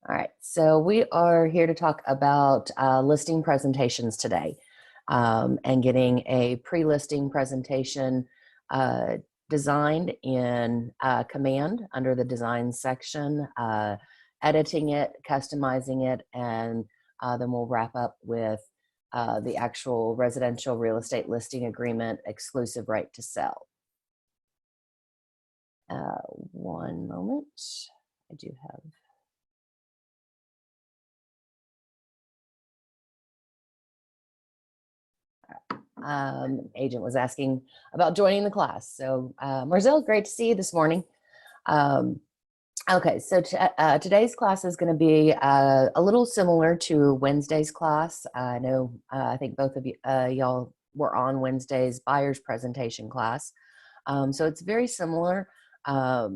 All right, so we are here to talk about listing presentations today and getting a pre-listing presentation designed in Command under the Design section, editing it, customizing it, and then we'll wrap up with the actual residential real estate listing agreement exclusive right to sell. One moment, I do have... agent was asking about joining the class. So Marzel, great to see you this morning. Okay, so today's class is going to be a little similar to Wednesday's class. I know, I think both of you, y'all were on Wednesday's buyer's presentation class. So it's very similar. So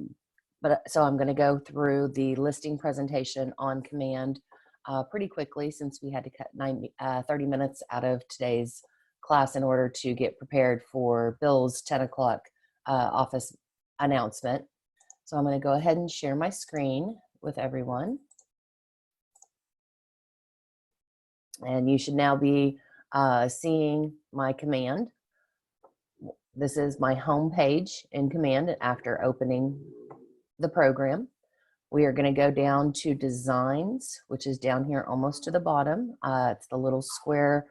I'm going to go through the listing presentation on Command pretty quickly, since we had to cut 30 minutes out of today's class in order to get prepared for Bill's 10 o'clock office announcement. So I'm going to go ahead and share my screen with everyone. And you should now be seeing my Command. This is my home page in Command after opening the program. We are going to go down to Designs, which is down here almost to the bottom. It's the little square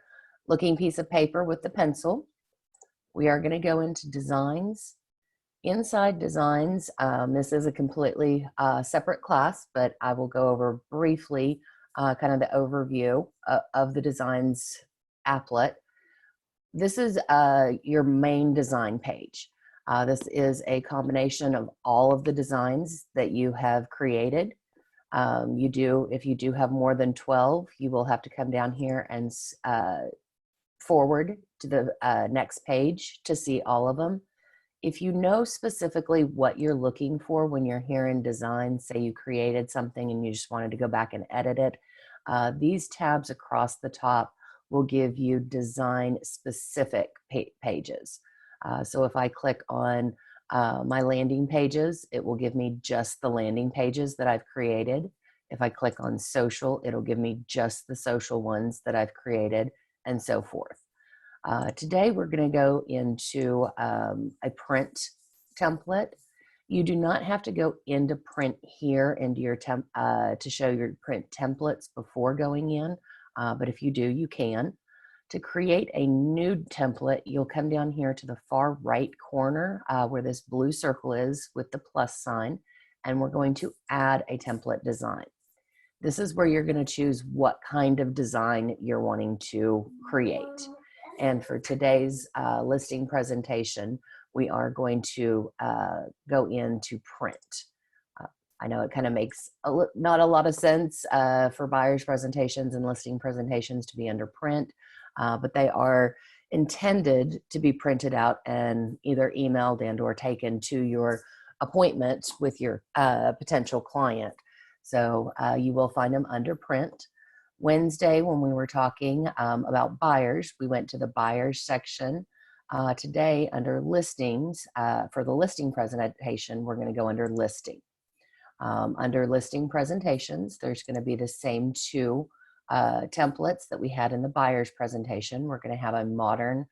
looking piece of paper with the pencil. We are going to go into Designs. Inside Designs, this is a completely separate class, but I will go over briefly kind of the overview of the Designs applet. This is your main design page. This is a combination of all of the designs that you have created. If you do have more than 12, you will have to come down here and forward to the next page to see all of them. If you know specifically what you're looking for when you're here in design, say you created something and you just wanted to go back and edit it, these tabs across the top will give you design specific pages. So if I click on my landing pages, it will give me just the landing pages that I've created. If I click on social, it'll give me just the social ones that I've created, and so forth. Today we're going to go into a print template. You do not have to go into print here into your to show your print templates before going in, but if you do, you can. To create a new template, you'll come down here to the far right corner where this blue circle is with the plus sign, and we're going to add a template design. This is where you're going to choose what kind of design you're wanting to create. And for today's listing presentation, we are going to go into print. I know it kind of makes not a lot of sense for buyer's presentations and listing presentations to be under print, but they are intended to be printed out and either emailed and or taken to your appointment with your potential client. So you will find them under print. Wednesday, when we were talking about buyers, we went to the buyers section. Today, under listings, for the listing presentation, we're going to go under listing. Under listing presentations, there's going to be the same two templates that we had in the buyers presentation. We're going to have a modern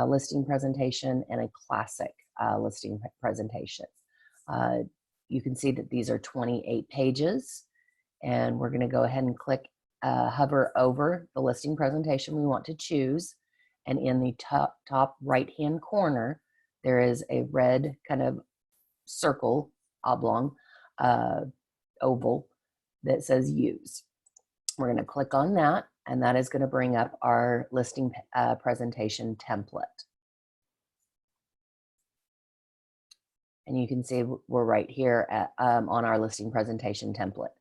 listing presentation and a classic listing presentation. You can see that these are 28 pages, and we're going to go ahead and hover over the listing presentation we want to choose, and in the top right hand corner there is a red kind of circle, oblong, oval that says use. We're going to click on that, and that is going to bring up our listing presentation template. And you can see we're right here on our listing presentation template.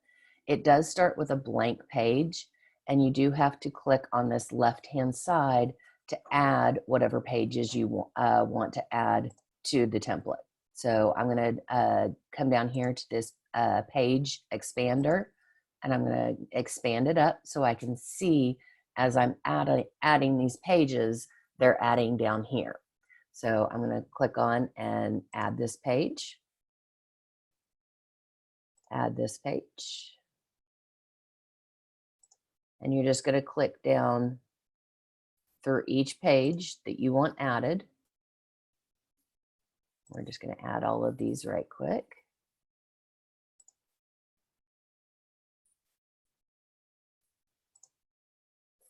It does start with a blank page, and you do have to click on this left-hand side to add whatever pages you want to add to the template. So I'm going to come down here to this page expander, and I'm going to expand it up so I can see as I'm adding these pages, they're adding down here. So I'm going to click on and add this page, add this page, And you're just going to click down through each page that you want added. We're just going to add all of these right quick.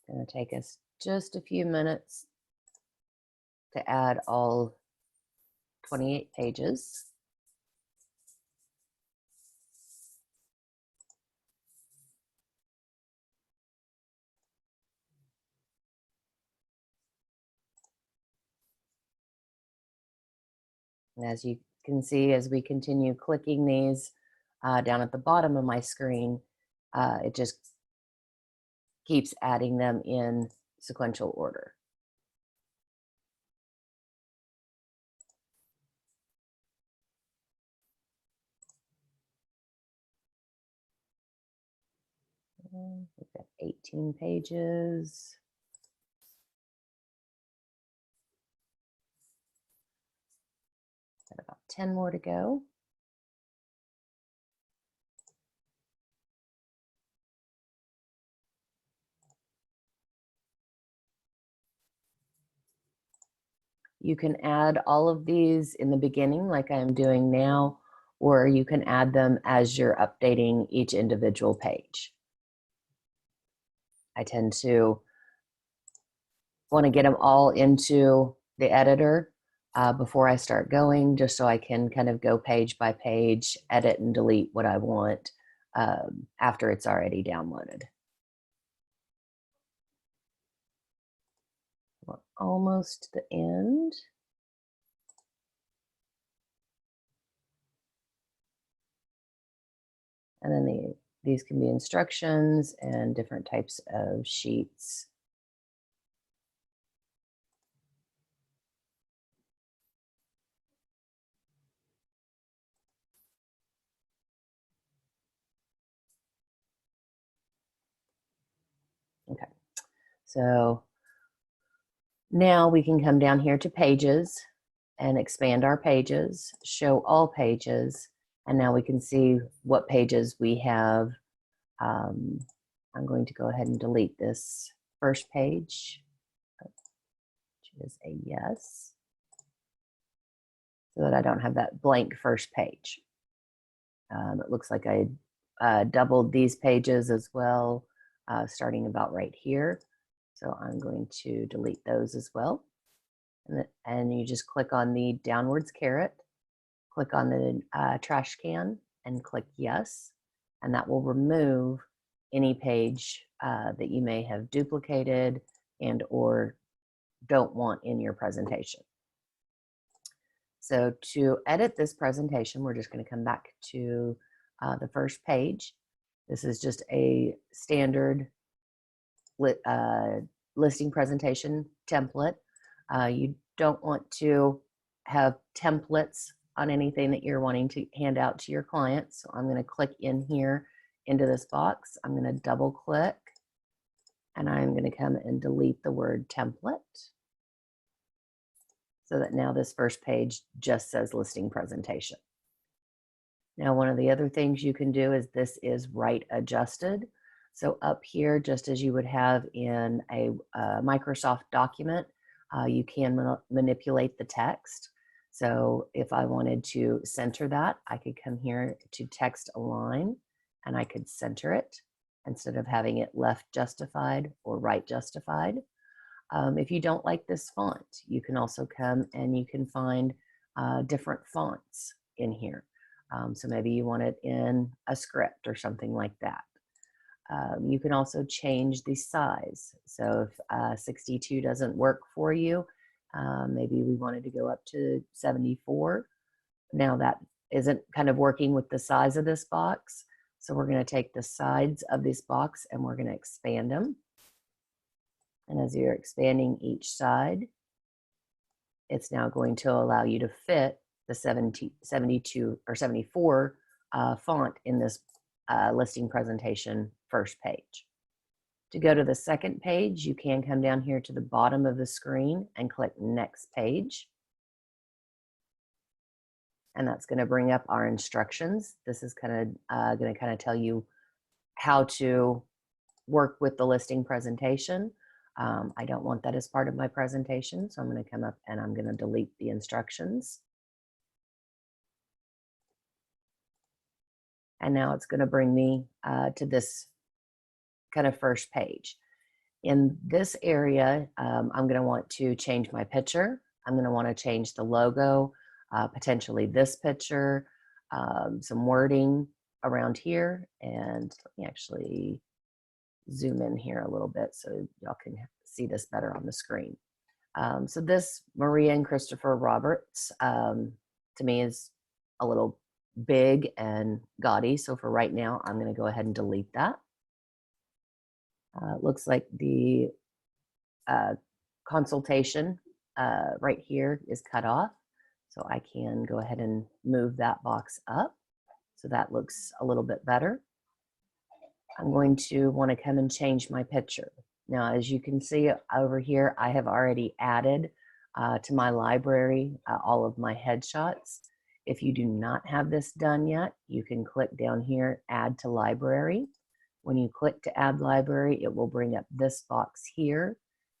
It's going to take us just a few minutes to add all 28 pages. And as you can see, as we continue clicking these down at the bottom of my screen, it just keeps adding them in sequential order. We've got 18 pages. Got about 10 more to go. You can add all of these in the beginning like I'm doing now, or you can add them as you're updating each individual page. I tend to want to get them all into the editor before I start going, just so I can kind of go page by page, edit and delete what I want after it's already downloaded. We're almost to the end. And then these can be instructions and different types of sheets. Okay, so now we can come down here to pages and expand our pages, show all pages, and now we can see what pages we have. I'm going to go ahead and delete this first page, which is a yes, so that I don't have that blank first page. It looks like I doubled these pages as well, starting about right here. So I'm going to delete those as well. And you just click on the downwards caret, click on the trash can, and click yes. And that will remove any page that you may have duplicated and or don't want in your presentation. So to edit this presentation, we're just going to come back to the first page. This is just a standard listing presentation template. You don't want to have templates on anything that you're wanting to hand out to your clients. So I'm going to click in here into this box. I'm going to double click, and I'm going to come and delete the word template, so that now this first page just says listing presentation. Now, one of the other things you can do is this is right adjusted. So up here, just as you would have in a Microsoft document, you can manipulate the text. So if I wanted to center that, I could come here to text align, and I could center it instead of having it left justified or right justified. If you don't like this font, you can also come and you can find different fonts in here. So maybe you want it in a script or something like that. You can also change the size. So if 62 doesn't work for you, maybe we wanted to go up to 74. Now that isn't kind of working with the size of this box. So we're going to take the sides of this box and we're going to expand them. And as you're expanding each side, it's now going to allow you to fit the 72 or 74 font in this listing presentation first page. To go to the second page, you can come down here to the bottom of the screen and click next page. And that's going to bring up our instructions. This is going to tell you how to work with the listing presentation. I don't want that as part of my presentation, so I'm going to come up and I'm going to delete the instructions. And now it's going to bring me to this kind of first page. In this area, I'm going to want to change my picture. I'm going to want to change the logo, potentially this picture, some wording around here. And let me actually zoom in here a little bit so y'all can see this better on the screen. So this Maria and Christopher Roberts to me is a little big and gaudy. So for right now, I'm going to go ahead and delete that. Looks like the consultation right here is cut off. So I can go ahead and move that box up. So that looks a little bit better. I'm going to want to come and change my picture. Now, as you can see over here, I have already added to my library all of my headshots. If you do not have this done yet, you can click down here, add to library. When you click to add library, it will bring up this box here.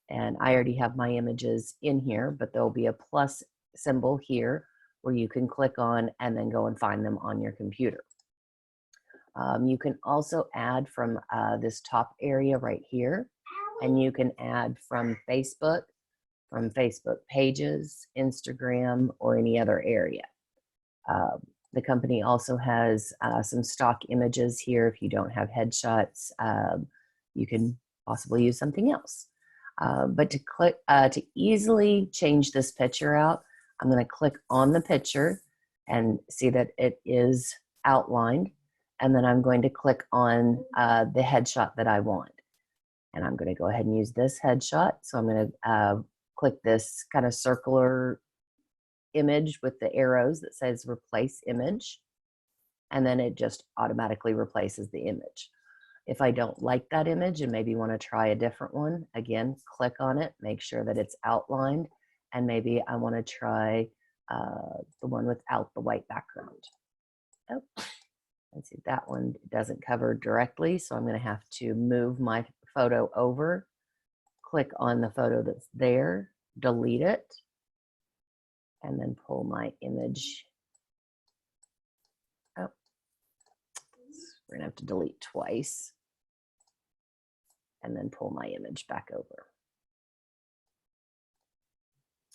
And I already have my images in here, but there'll be a plus symbol here where you can click on and then go and find them on your computer. You can also add from this top area right here, and you can add from Facebook pages, Instagram, or any other area. The company also has some stock images here. If you don't have headshots, you can possibly use something else. But to easily change this picture out, I'm going to click on the picture and see that it is outlined. And then I'm going to click on the headshot that I want. And I'm going to go ahead and use this headshot. So I'm going to click this kind of circular image with the arrows that says replace image. And then it just automatically replaces the image. If I don't like that image and maybe want to try a different one, again, click on it, make sure that it's outlined. And maybe I want to try the one without the white background. Oh. Let's see, that one doesn't cover directly, so I'm going to have to move my photo over, click on the photo that's there, delete it, and then pull my image. Oh, we're going to have to delete twice, and then pull my image back over.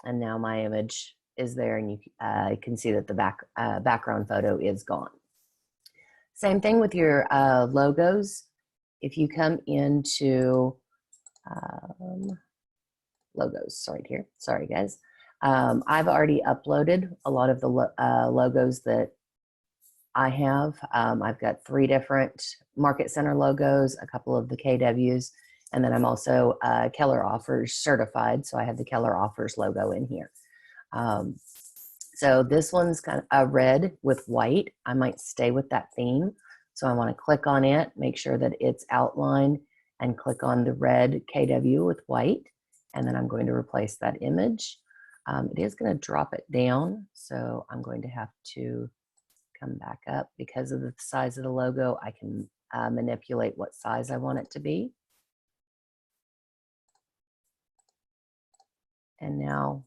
And now my image is there, and you can see that the background photo is gone. Same thing with your logos. If you come into logos, sorry guys. I've already uploaded a lot of the logos that I have. I've got 3 different Market Center logos, a couple of the KWs, and then I'm also Keller Offers certified, so I have the Keller Offers logo in here. So this one's kind of red with white. I might stay with that theme. So I want to click on it, make sure that it's outlined, and click on the red KW with white. And then I'm going to replace that image. It is going to drop it down. So I'm going to have to come back up. Because of the size of the logo, I can manipulate what size I want it to be. And now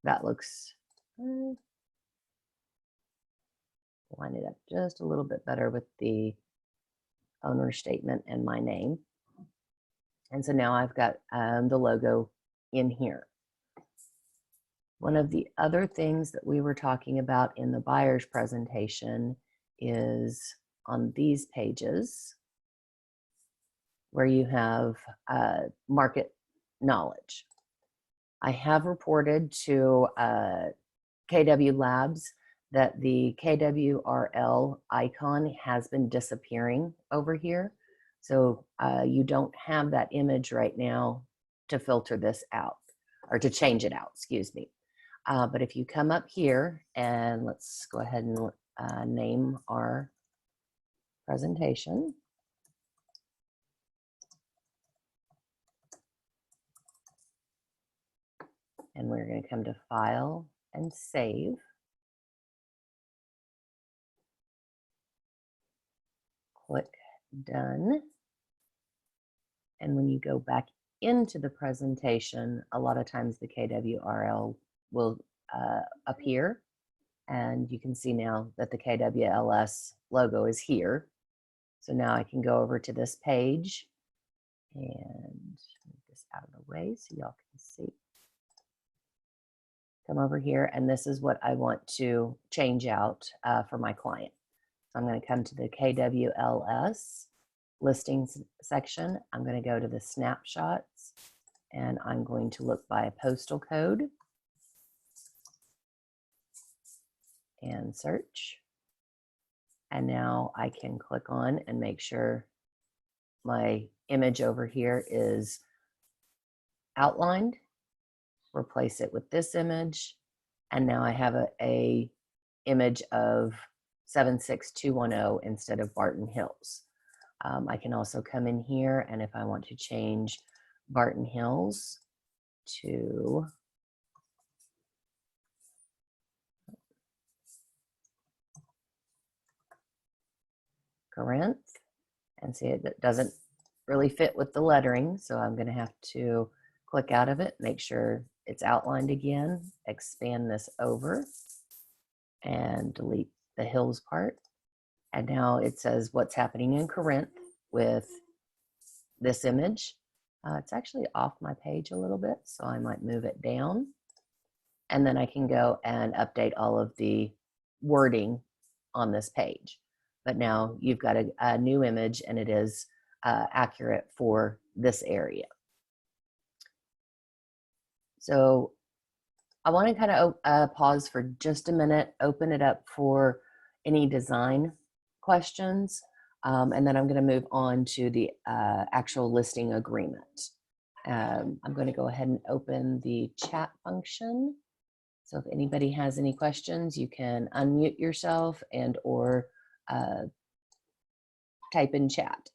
that looks line it up just a little bit better with the owner statement and my name. And so now I've got the logo in here. One of the other things that we were talking about in the buyer's presentation is on these pages where you have market knowledge. I have reported to KW Labs that the KWRL icon has been disappearing over here. So you don't have that image right now to filter this out, or to change it out, excuse me. But if you come up here, and let's go ahead and name our presentation. And we're going to come to File and Save. Click Done. And when you go back into the presentation, a lot of times the KWRL will appear. And you can see now that the KWLS logo is here. So now I can go over to this page and move this out of the way so y'all can see. Come over here, and this is what I want to change out for my client. So I'm going to come to the KWLS listings section. I'm going to go to the snapshots, and I'm going to look by a postal code and search. And now I can click on and make sure my image over here is outlined, replace it with this image, and now I have a image of 76210 instead of Barton Hills. I can also come in here, and if I want to change Barton Hills to Corinth, and see it doesn't really fit with the lettering, so I'm going to have to click out of it, make sure it's outlined again, expand this over, and delete the Hills part. And now it says what's happening in Corinth with this image. It's actually off my page a little bit, so I might move it down. And then I can go and update all of the wording on this page. But now you've got a new image, and it is accurate for this area. So I want to kind of pause for just a minute, open it up for any design questions, and then I'm going to move on to the actual listing agreement. I'm going to go ahead and open the chat function. So if anybody has any questions, you can unmute yourself and or type in chat.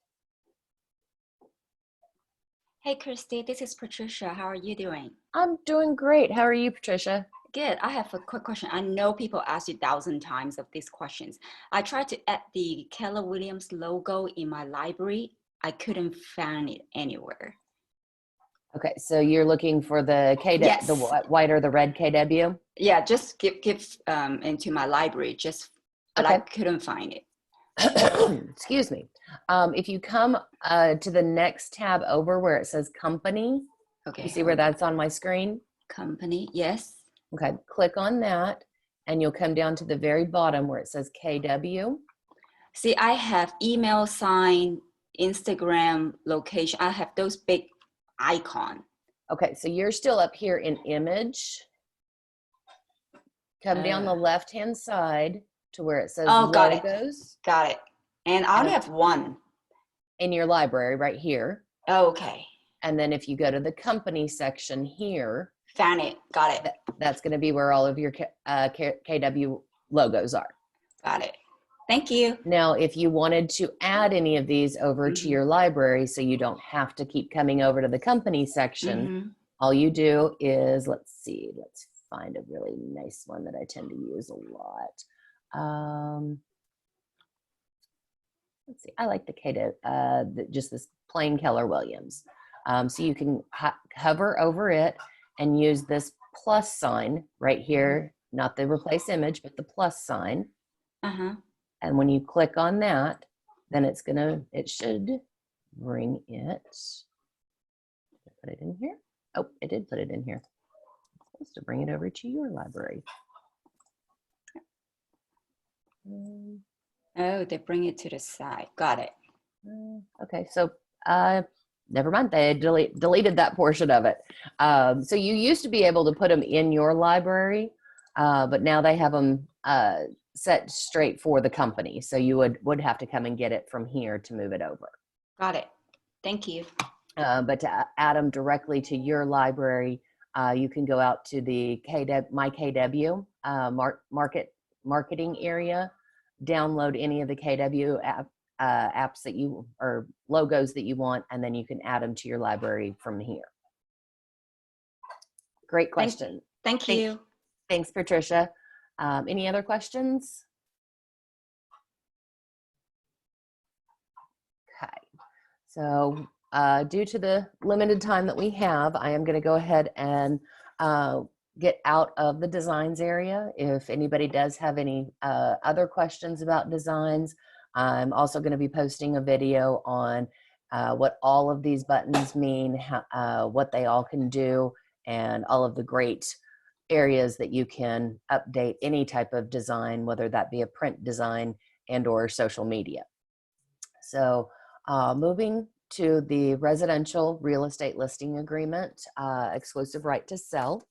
Hey, Christy, this is Patricia. How are you doing? I'm doing great. How are you, Patricia? Good. I have a quick question. I know people ask you 1,000 times of these questions. I tried to add the Keller Williams logo in my library. I couldn't find it anywhere. Okay, so you're looking for the KW, yes. the white or the red KW? Yeah, just give into my library, but okay. I couldn't find it. Excuse me. If you come to the next tab over where it says company, okay, you see where that's on my screen? Company, yes. Okay, click on that, and you'll come down to the very bottom where it says KW. See, I have email sign, Instagram, location. I have those big icon. Okay, so you're still up here in image. Come down the left-hand side to where it says logos. Got it. And I only have one. In your library right here. Oh, okay. And then if you go to the company section here. Found it. Got it. That's going to be where all of your KW logos are. Got it. Thank you. Now, if you wanted to add any of these over to your library so you don't have to keep coming over to the company section, all you do is, let's see, let's find a really nice one that I tend to use a lot. Let's see, I like the KW, just this plain Keller Williams. So you can hover over it and use this plus sign right here, not the replace image, but the plus sign. And when you click on that, then it should bring it. Did I put it in here? Oh, it did put it in here. It's supposed to bring it over to your library. Oh, they bring it to the side. Got it. Okay, so never mind. They deleted that portion of it. So you used to be able to put them in your library, but now they have them set straight for the company. So you would have to come and get it from here to move it over. Got it. Thank you. But to add them directly to your library, you can go out to the My KW marketing area, download any of the KW apps that you or logos that you want, and then you can add them to your library from here. Great question. Thank you. Thanks, Patricia. Any other questions? Okay, so due to the limited time that we have, I am going to go ahead and get out of the designs area. If anybody does have any other questions about designs, I'm also going to be posting a video on what all of these buttons mean, what they all can do, and all of the great areas that you can update any type of design, whether that be a print design and or social media. So moving to the residential real estate listing agreement, exclusive right to sell.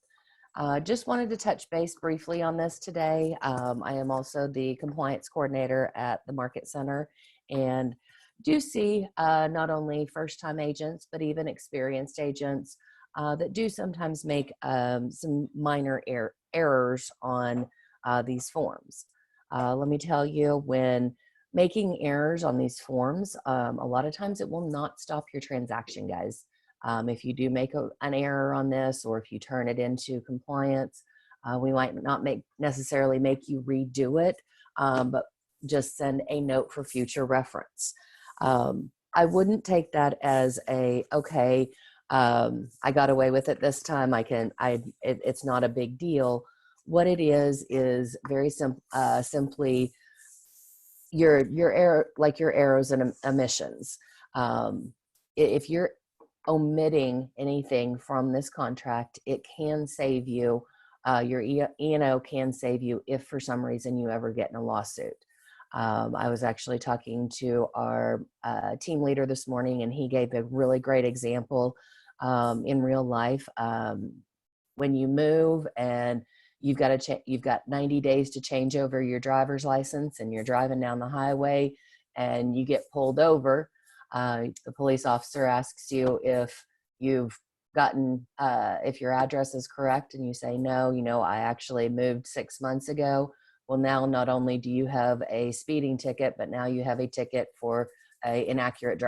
Just wanted to touch base briefly on this today. I am also the compliance coordinator at the Market Center, and do see not only first-time agents, but even experienced agents that do sometimes make some minor errors on these forms. Let me tell you, when making errors on these forms, a lot of times it will not stop your transaction, guys. If you do make an error on this, or if you turn it into compliance, we might not necessarily make you redo it, but just send a note for future reference. I wouldn't take that as okay, I got away with it this time. It's not a big deal. What it is very simply your error, like your errors and omissions. If you're omitting anything from this contract, it can save you. Your E&O can save you if for some reason you ever get in a lawsuit. I was actually talking to our team leader this morning, and he gave a really great example in real life. When you move and you've got 90 days to change over your driver's license, and you're driving down the highway and you get pulled over, the police officer asks you if you've gotten, if your address is correct, and you say, no, I actually moved 6 months ago. Well, now not only do you have a speeding ticket, but now you have a ticket for an inaccurate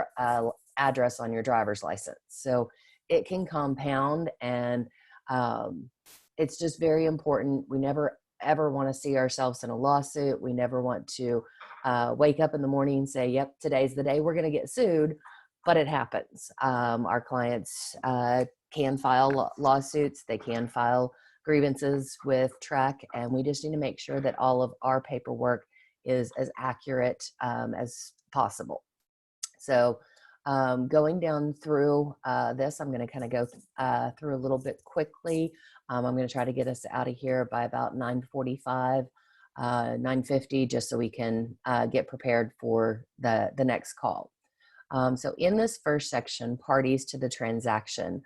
address on your driver's license. So it can compound, and it's just very important. We never ever want to see ourselves in a lawsuit. We never want to wake up in the morning and say, yep, today's the day we're going to get sued, but it happens. Our clients can file lawsuits. They can file grievances with TRAC, and we just need to make sure that all of our paperwork is as accurate as possible. So going down through this, I'm going to kind of go through a little bit quickly. I'm going to try to get us out of here by about 9:45, 9:50, just so we can get prepared for the next call. So in this first section, parties to the transaction,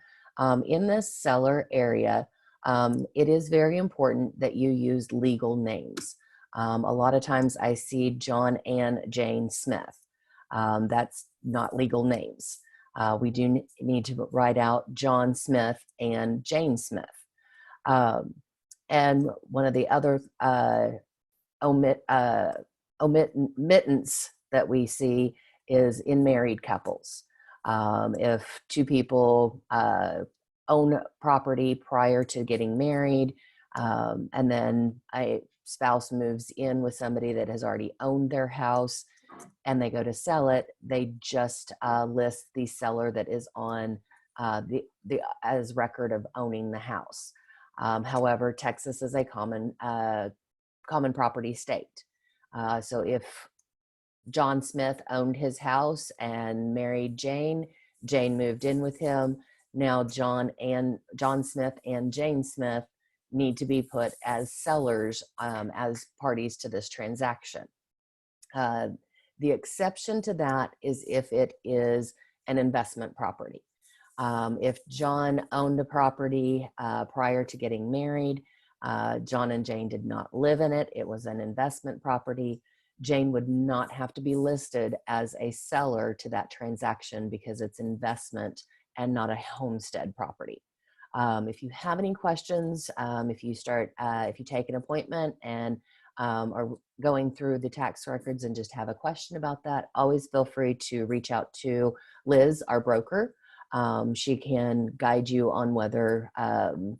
in this seller area, it is very important that you use legal names. A lot of times I see John and Jane Smith. That's not legal names. We do need to write out John Smith and Jane Smith. And one of the other omittance that we see is in married couples. If two people own property prior to getting married, and then a spouse moves in with somebody that has already owned their house, and they go to sell it, they just list the seller that is on as record of owning the house. However, Texas is a common property state. So if John Smith owned his house and married Jane, Jane moved in with him, now John Smith and Jane Smith need to be put as sellers as parties to this transaction. The exception to that is if it is an investment property. If John owned a property prior to getting married, John and Jane did not live in it, it was an investment property, Jane would not have to be listed as a seller to that transaction because it's investment and not a homestead property. If you have any questions, if you take an appointment and are going through the tax records and just have a question about that, always feel free to reach out to Liz, our broker. She can guide you on whether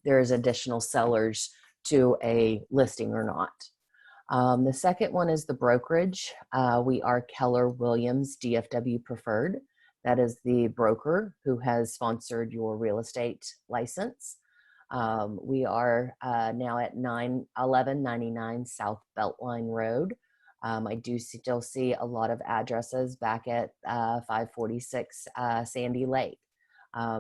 there's additional sellers to a listing or not. The second one is the brokerage. We are Keller Williams DFW Preferred. That is the broker who has sponsored your real estate license. We are now at 1199 South Beltline Road. I do still see a lot of addresses back at 546 Sandy Lake.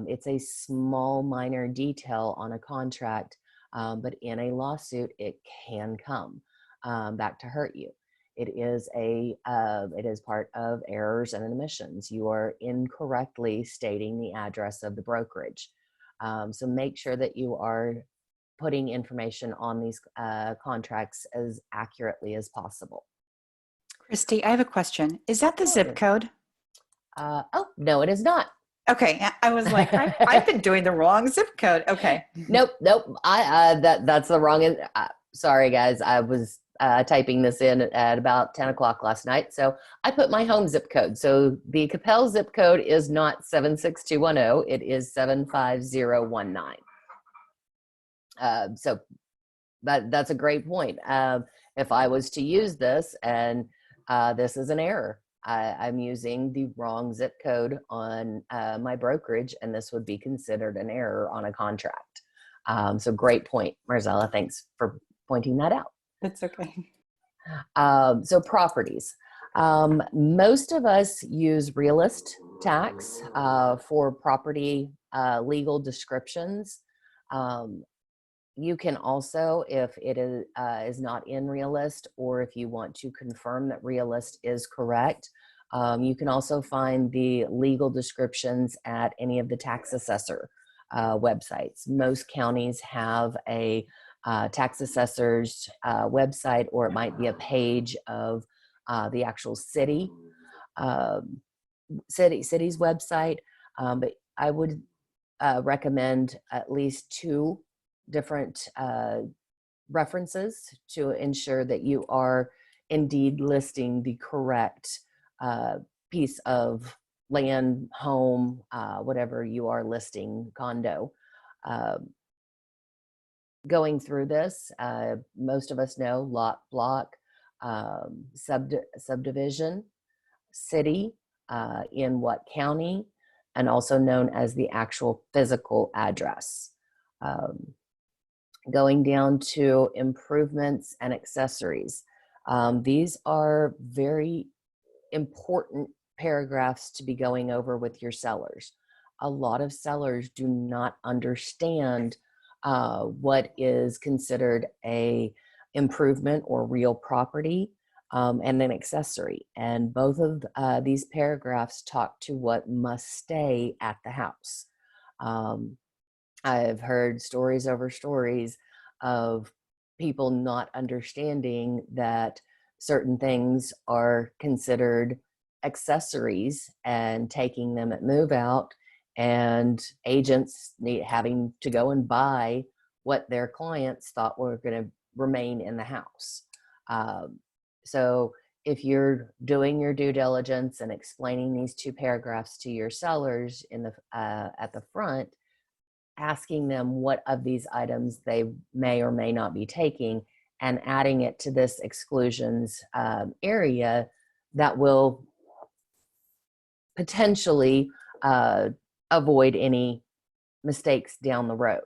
It's a small minor detail on a contract, but in a lawsuit, it can come back to hurt you. It is part of errors and omissions. You are incorrectly stating the address of the brokerage. So make sure that you are putting information on these contracts as accurately as possible. Christy, I have a question. Is that the zip code? Oh, no, it is not. Okay, I was like, I've been doing the wrong zip code. Okay. Nope. That's the wrong. Sorry, guys. I was typing this in at about 10 o'clock last night. So I put my home zip code. So the Capel zip code is not 76210. It is 75019. So that's a great point. If I was to use this and this is an error, I'm using the wrong zip code on my brokerage, and this would be considered an error on a contract. So great point, Marzella. Thanks for pointing that out. That's okay. So properties. Most of us use realist tax for property legal descriptions. You can also, if it is not in realist, or if you want to confirm that realist is correct, you can also find the legal descriptions at any of the tax assessor websites. Most counties have a tax assessor's website, or it might be a page of the actual city's website. But I would recommend at least 2 different references to ensure that you are indeed listing the correct piece of land, home, whatever you are listing, condo. Going through this, most of us know lot, block, subdivision, city, in what county, and also known as the actual physical address. Going down to improvements and accessories. These are very important paragraphs to be going over with your sellers. A lot of sellers do not understand what is considered a improvement or real property and an accessory. And both of these paragraphs talk to what must stay at the house. I've heard stories over stories of people not understanding that certain things are considered accessories and taking them at move out, and agents having to go and buy what their clients thought were going to remain in the house. So if you're doing your due diligence and explaining these 2 paragraphs to your sellers in the at the front, asking them what of these items they may or may not be taking, and adding it to this exclusions area, that will potentially avoid any mistakes down the road.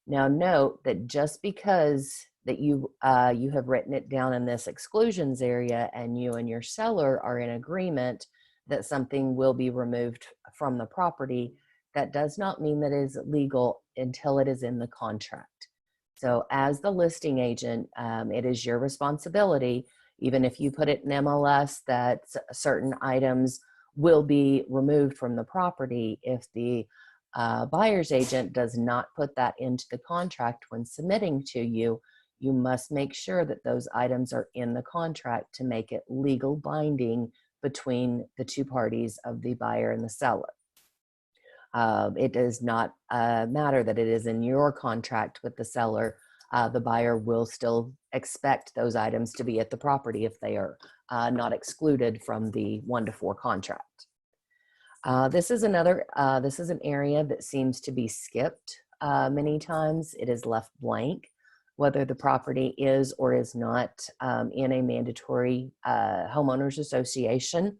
Now note that just because that you have written it down in this exclusions area and you and your seller are in agreement that something will be removed from the property, that does not mean that it is legal until it is in the contract. So as the listing agent, it is your responsibility, even if you put it in MLS that certain items will be removed from the property. If the buyer's agent does not put that into the contract when submitting to you, you must make sure that those items are in the contract to make it legal binding between the 2 parties of the buyer and the seller. It does not matter that it is in your contract with the seller. The buyer will still expect those items to be at the property if they are not excluded from the 1-to-4 contract. This is an area that seems to be skipped many times. It is left blank, whether the property is or is not in a mandatory homeowners association.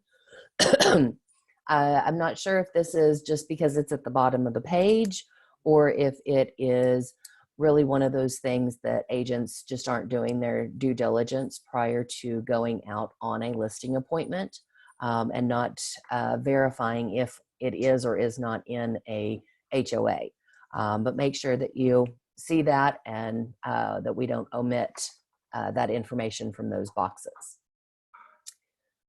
I'm not sure if this is just because it's at the bottom of the page, or if it is really one of those things that agents just aren't doing their due diligence prior to going out on a listing appointment, and not verifying if it is or is not in a HOA. But make sure that you see that, and that we don't omit that information from those boxes.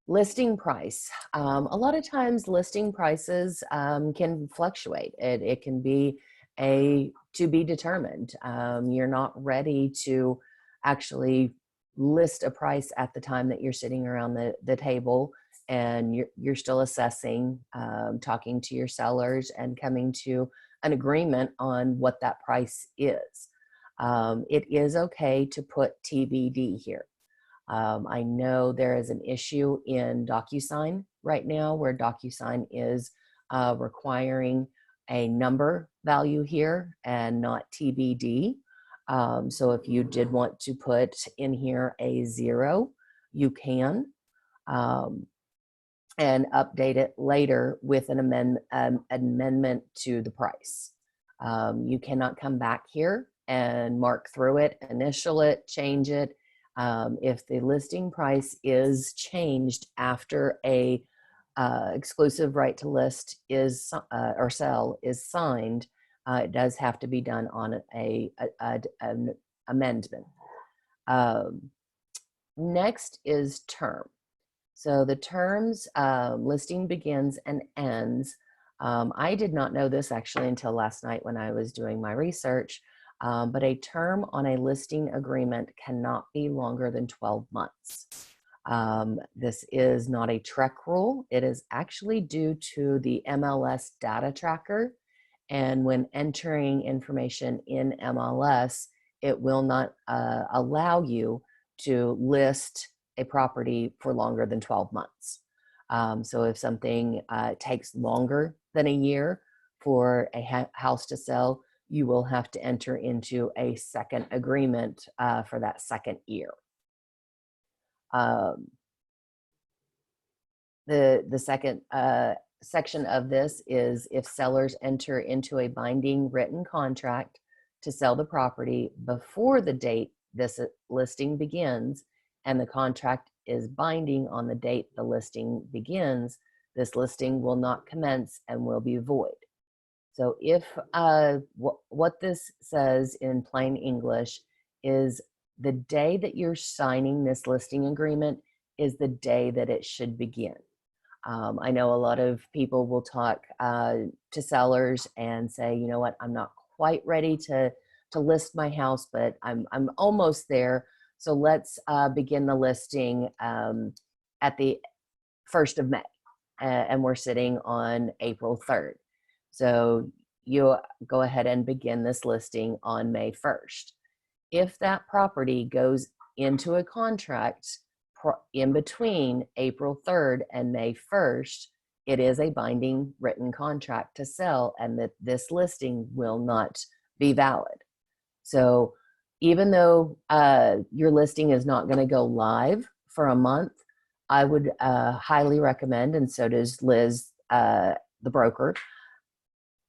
Listing price. A lot of times listing prices can fluctuate. It can be to be determined. You're not ready to actually list a price at the time that you're sitting around the table, and you're still assessing, talking to your sellers, and coming to an agreement on what that price is. It is okay to put TBD here. I know there is an issue in DocuSign right now, where DocuSign is requiring a number value here and not TBD. So if you did want to put in here a 0, you can, and update it later with an amendment to the price. You cannot come back here and mark through it, initial it, change it. If the listing price is changed after a exclusive right to list is or sell is signed, it does have to be done on an amendment. Next is term. So the terms, listing begins and ends. I did not know this actually until last night when I was doing my research. But a term on a listing agreement cannot be longer than 12 months. This is not a TREC rule. It is actually due to the MLS data tracker. And when entering information in MLS, it will not allow you to list a property for longer than 12 months. So if something takes longer than a year for a house to sell, you will have to enter into a second agreement for that second year. The second section of this is if sellers enter into a binding written contract to sell the property before the date this listing begins, and the contract is binding on the date the listing begins, this listing will not commence and will be void. So if what this says in plain English is the day that you're signing this listing agreement is the day that it should begin. I know a lot of people will talk to sellers and say, you know what, I'm not quite ready to list my house, but I'm almost there. So let's begin the listing at the 1st of May, and we're sitting on April 3rd. So you go ahead and begin this listing on May 1st. If that property goes into a contract in between April 3rd and May 1st, it is a binding written contract to sell, and that this listing will not be valid. So even though your listing is not going to go live for a month, I would highly recommend, and so does Liz, the broker,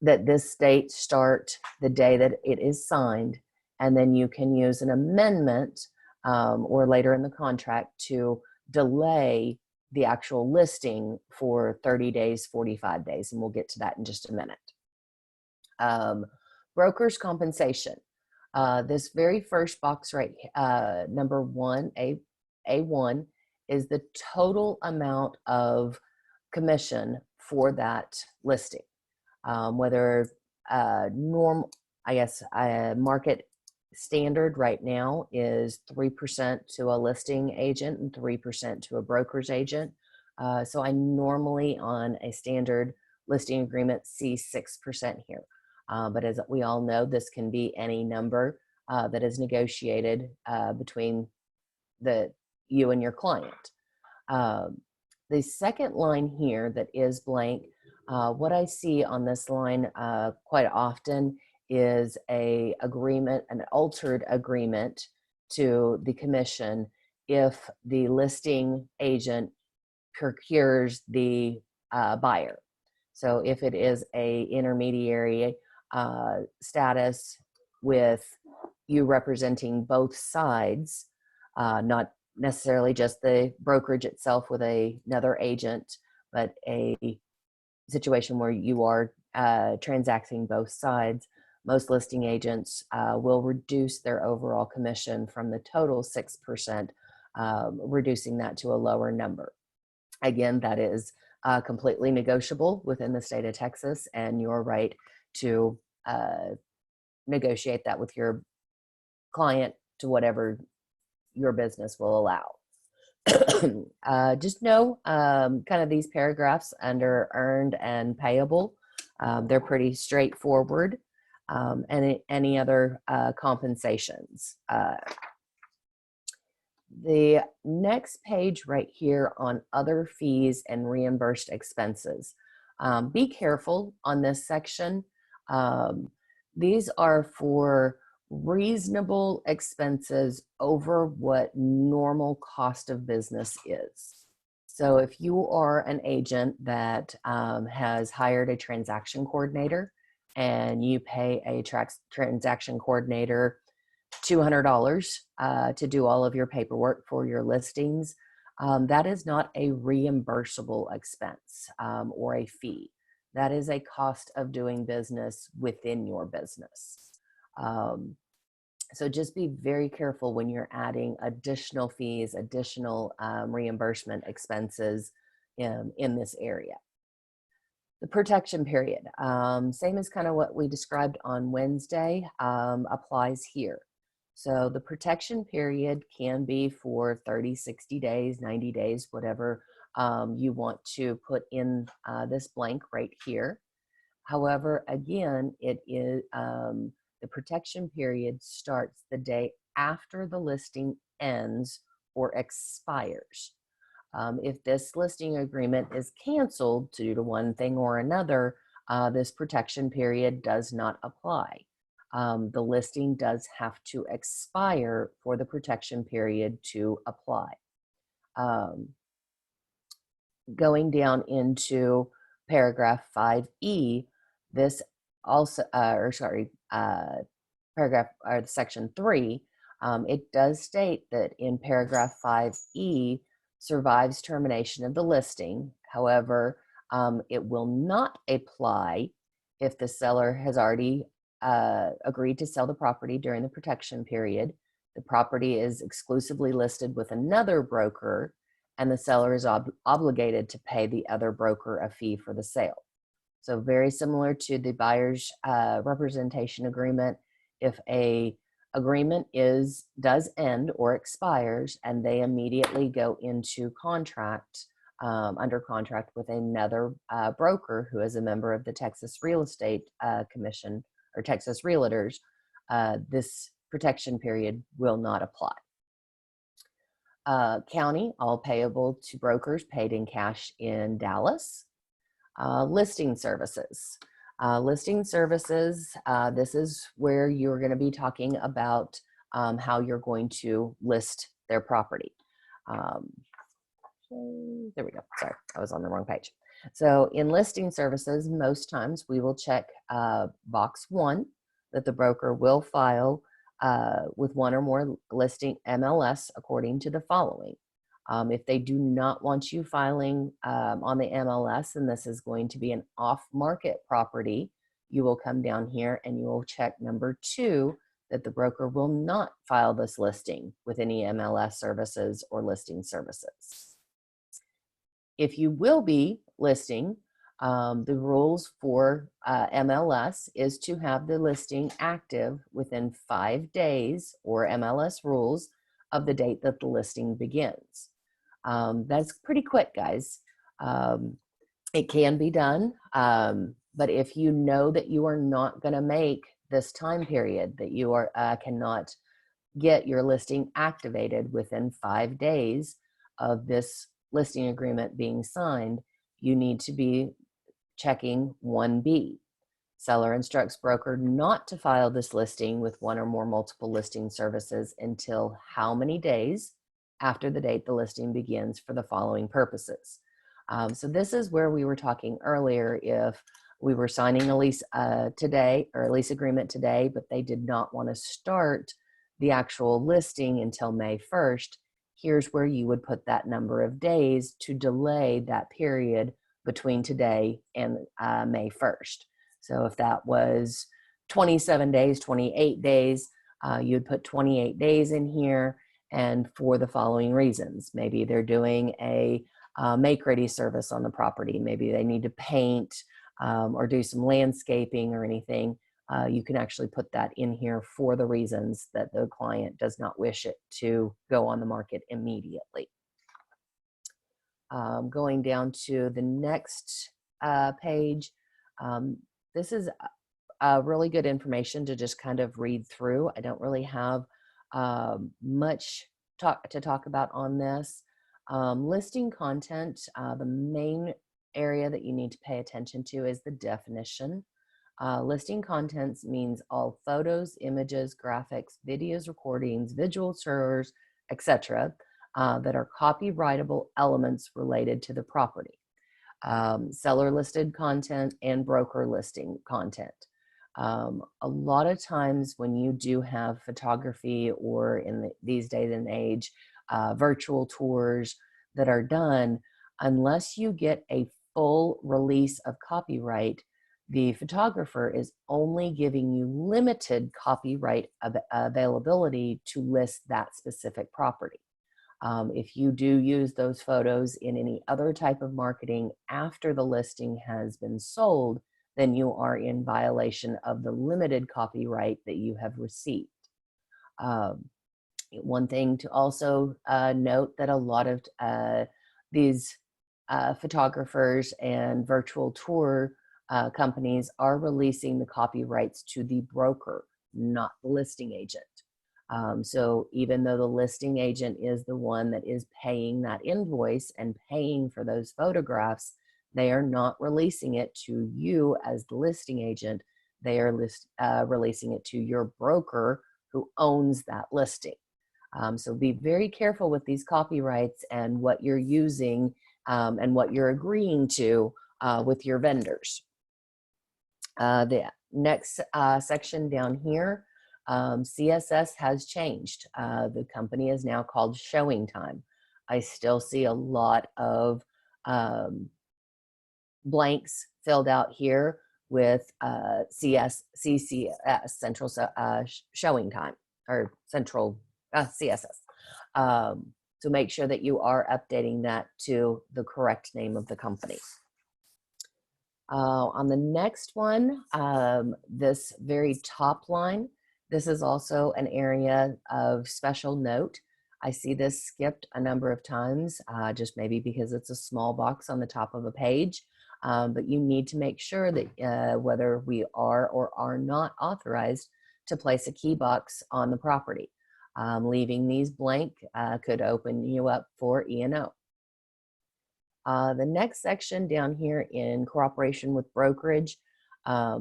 that this date start the day that it is signed, and then you can use an amendment or later in the contract to delay the actual listing for 30 days, 45 days, and we'll get to that in just a minute. Broker's compensation. This very first box right, number 1, A1, is the total amount of commission for that listing. Whether market standard right now is 3% to a listing agent and 3% to a broker's agent. So I normally on a standard listing agreement see 6% here. But as we all know, this can be any number that is negotiated between you and your client. The second line here that is blank, what I see on this line quite often is an altered agreement to the commission if the listing agent procures the buyer. So if it is a intermediary status with you representing both sides, not necessarily just the brokerage itself with another agent, but a situation where you are transacting both sides, most listing agents will reduce their overall commission from the total 6%, reducing that to a lower number. Again, that is completely negotiable within the state of Texas, and your right to negotiate that with your client to whatever your business will allow. Just know kind of these paragraphs under earned and payable, they're pretty straightforward. And any other compensations. The next page right here on other fees and reimbursed expenses. Be careful on this section. These are for reasonable expenses over what normal cost of business is. So if you are an agent that has hired a transaction coordinator and you pay a transaction coordinator $200 to do all of your paperwork for your listings, that is not a reimbursable expense or a fee. That is a cost of doing business within your business. So just be very careful when you're adding additional fees, additional reimbursement expenses in this area. The protection period, same as kind of what we described on Wednesday, applies here. So the protection period can be for 30, 60 days, 90 days, whatever you want to put in this blank right here. However, again, it is the protection period starts the day after the listing ends or expires. If this listing agreement is canceled due to one thing or another, this protection period does not apply. The listing does have to expire for the protection period to apply. Going down into paragraph 5E, this also, paragraph or section 3, it does state that in paragraph 5E survives termination of the listing. However, it will not apply if the seller has already agreed to sell the property during the protection period, the property is exclusively listed with another broker, and the seller is obligated to pay the other broker a fee for the sale. So very similar to the buyer's representation agreement, if a agreement does end or expires and they immediately go into contract, under contract with another broker who is a member of the Texas Real Estate Commission or Texas Realtors, this protection period will not apply. County, all payable to brokers paid in cash in Dallas. Listing services. Listing services, this is where you're going to be talking about how you're going to list their property. There we go. Sorry, I was on the wrong page. So in listing services, most times we will check box 1 that the broker will file with one or more listing MLS according to the following. If they do not want you filing on the MLS, and this is going to be an off-market property, you will come down here and you will check number 2 that the broker will not file this listing with any MLS services or listing services. If you will be listing, the rules for MLS is to have the listing active within 5 days, or MLS rules, of the date that the listing begins. That's pretty quick, guys. It can be done, but if you know that you are not going to make this time period, that you are cannot get your listing activated within 5 days of this listing agreement being signed, you need to be checking 1B. Seller instructs broker not to file this listing with one or more multiple listing services until how many days after the date the listing begins for the following purposes. So this is where we were talking earlier. If we were signing a lease today, or a lease agreement today, but they did not want to start the actual listing until May 1st, here's where you would put that number of days to delay that period between today and May 1st. So if that was 27 days, 28 days, you'd put 28 days in here, and for the following reasons. Maybe they're doing a make ready service on the property. Maybe they need to paint or do some landscaping or anything. You can actually put that in here for the reasons that the client does not wish it to go on the market immediately. Going down to the next page, this is really good information to just kind of read through. I don't really have much to talk about on this. Listing content, the main area that you need to pay attention to is the definition. Listing contents means all photos, images, graphics, videos, recordings, visual tours, etc. That are copyrightable elements related to the property. Seller listed content and broker listing content. A lot of times when you do have photography, or in these days and age, virtual tours that are done, unless you get a full release of copyright, the photographer is only giving you limited copyright availability to list that specific property. If you do use those photos in any other type of marketing after the listing has been sold, then you are in violation of the limited copyright that you have received. One thing to also note, that a lot of these photographers and virtual tour companies are releasing the copyrights to the broker, not the listing agent. So even though the listing agent is the one that is paying that invoice and paying for those photographs, they are not releasing it to you as the listing agent. They are releasing it to your broker who owns that listing. So be very careful with these copyrights and what you're using and what you're agreeing to with your vendors. The next section down here, CSS has changed. The company is now called Showing Time. I still see a lot of blanks filled out here with CCS, Central Showing Time, or Central CSS. So make sure that you are updating that to the correct name of the company. On the next one, this very top line, this is also an area of special note. I see this skipped a number of times, just maybe because it's a small box on the top of a page. But you need to make sure that whether we are or are not authorized to place a key box on the property. Leaving these blank could open you up for E&O. The next section down here in cooperation with brokerage, I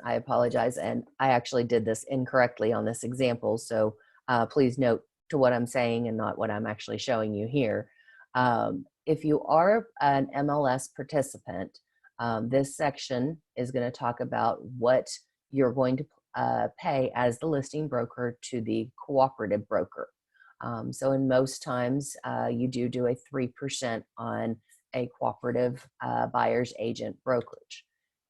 apologize, and I actually did this incorrectly on this example, so please note to what I'm saying and not what I'm actually showing you here. If you are an MLS participant, this section is going to talk about what you're going to pay as the listing broker to the cooperative broker. So in most times, you do a 3% on a cooperative buyer's agent brokerage.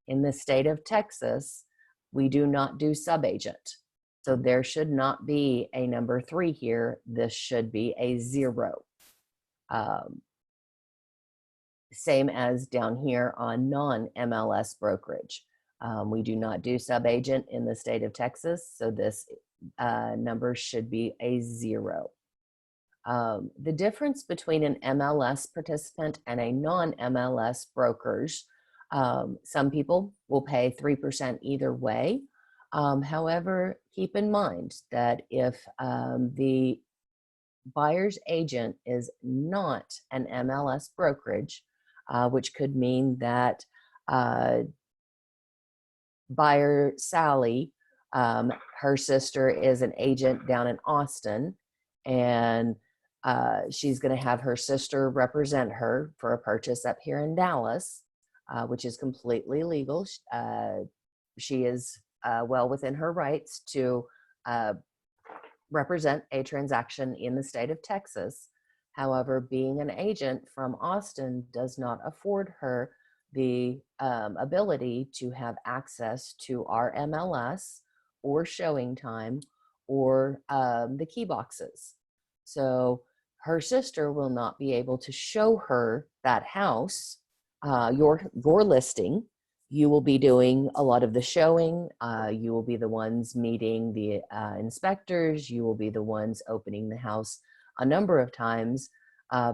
In the state of Texas, we do not do sub-agent. So there should not be a number 3 here. This should be a 0. Same as down here on non-MLS brokerage. We do not do sub-agent in the state of Texas, so this number should be a 0. The difference between an MLS participant and a non-MLS brokerage, some people will pay 3% either way. However, keep in mind that if the buyer's agent is not an MLS brokerage, which could mean that buyer Sally, her sister is an agent down in Austin, and She's going to have her sister represent her for a purchase up here in Dallas, which is completely legal. She is well within her rights to represent a transaction in the state of Texas. However, being an agent from Austin does not afford her the ability to have access to our MLS or showing time or the key boxes. So her sister will not be able to show her that house, your listing. You will be doing a lot of the showing. You will be the ones meeting the inspectors. You will be the ones opening the house a number of times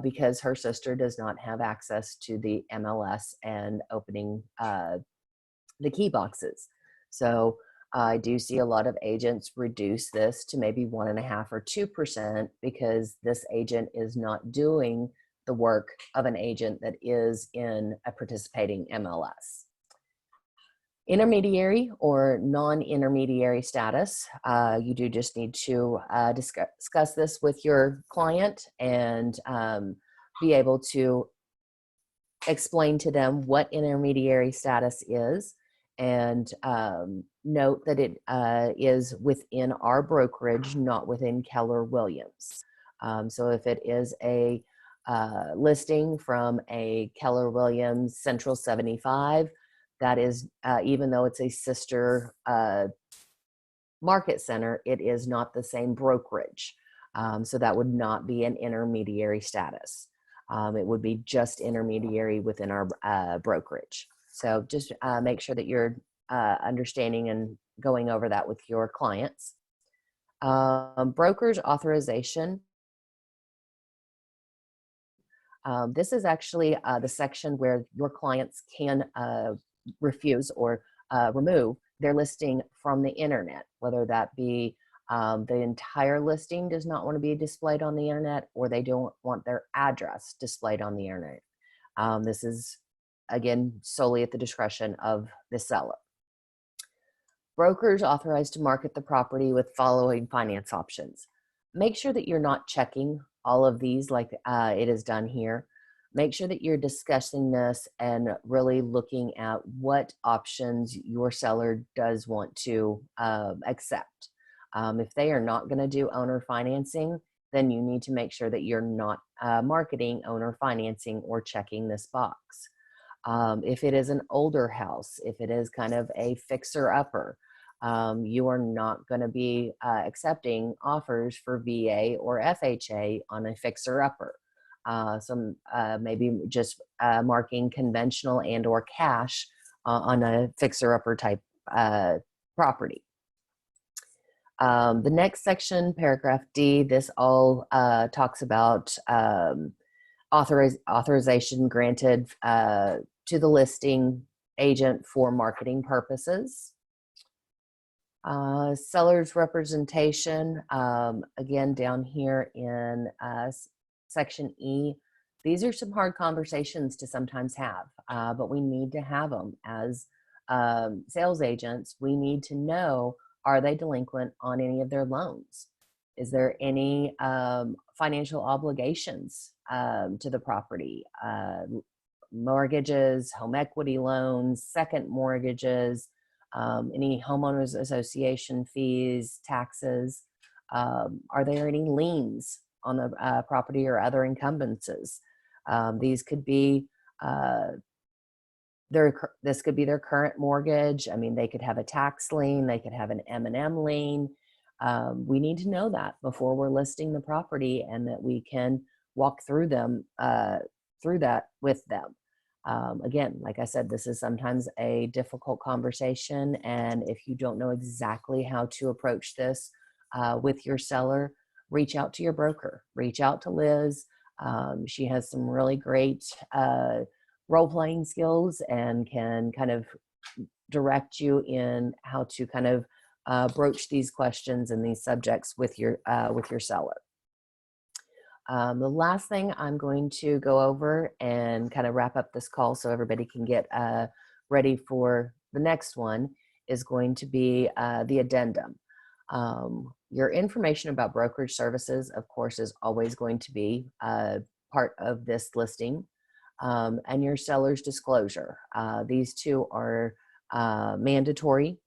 because her sister does not have access to the MLS and opening the key boxes. So I do see a lot of agents reduce this to maybe 1.5 or 2% because this agent is not doing the work of an agent that is in a participating MLS. Intermediary or non-intermediary status, you do just need to discuss this with your client and be able to explain to them what intermediary status is and note that it is within our brokerage, not within Keller Williams. So if it is a listing from a Keller Williams Central 75, that is, even though it's a sister market center, it is not the same brokerage. So that would not be an intermediary status. It would be just intermediary within our brokerage. So just make sure that you're understanding and going over that with your clients. Broker's authorization. This is actually the section where your clients can refuse or remove their listing from the internet, whether that be the entire listing does not want to be displayed on the internet or they don't want their address displayed on the internet. This is, again, solely at the discretion of the seller. Brokers authorized to market the property with following finance options. Make sure that you're not checking all of these like it is done here. Make sure that you're discussing this and really looking at what options your seller does want to accept. If they are not going to do owner financing, then you need to make sure that you're not marketing owner financing or checking this box. If it is an older house, if it is kind of a fixer-upper, you are not going to be accepting offers for VA or FHA on a fixer-upper. So maybe just marking conventional and or cash on a fixer-upper type property. The next section, paragraph D, this all talks about authorization granted to the listing agent for marketing purposes. Seller's representation, again, down here in section E, these are some hard conversations to sometimes have, but we need to have them as sales agents. We need to know, are they delinquent on any of their loans? Is there any financial obligations to the property? Mortgages, home equity loans, second mortgages, any homeowners association fees, taxes. Are there any liens on the property or other encumbrances? These could be this could be their current mortgage. I mean, they could have a tax lien, they could have an M&M lien. We need to know that before we're listing the property, and that we can walk through them through that with them. Again, like I said, this is sometimes a difficult conversation, and if you don't know exactly how to approach this with your seller, reach out to your broker, reach out to Liz. She has some really great role-playing skills and can kind of direct you in how to kind of broach these questions and these subjects with your seller. The last thing I'm going to go over and kind of wrap up this call so everybody can get ready for the next one is going to be the addendum. Your information about brokerage services, of course, is always going to be part of this listing, and your seller's disclosure. These two are mandatory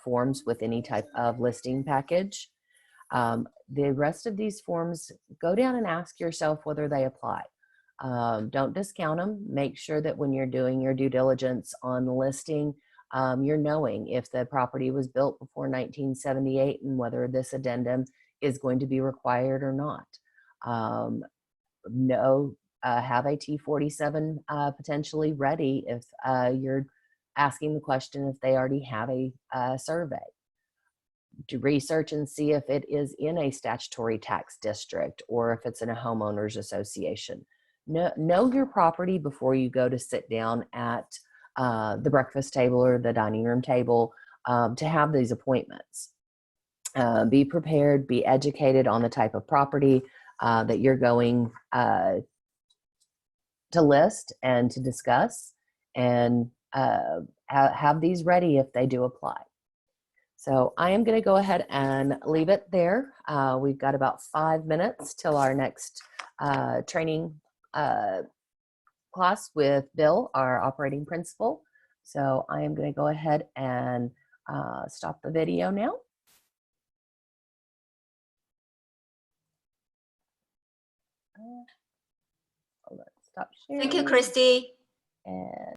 forms with any type of listing package. The rest of these forms, go down and ask yourself whether they apply. Don't discount them. Make sure that when you're doing your due diligence on the listing, you're knowing if the property was built before 1978 and whether this addendum is going to be required or not. Have a T47 potentially ready if you're asking the question if they already have a survey. To research and see if it is in a statutory tax district or if it's in a homeowners association. Know your property before you go to sit down at the breakfast table or the dining room table to have these appointments. Be prepared, be educated on the type of property that you're going to list and to discuss, and have these ready if they do apply. So I am going to go ahead and leave it there. We've got about 5 minutes till our next training class with Bill, our operating principal. So I am going to go ahead and stop the video now. Let's stop sharing. Thank you, Christy. And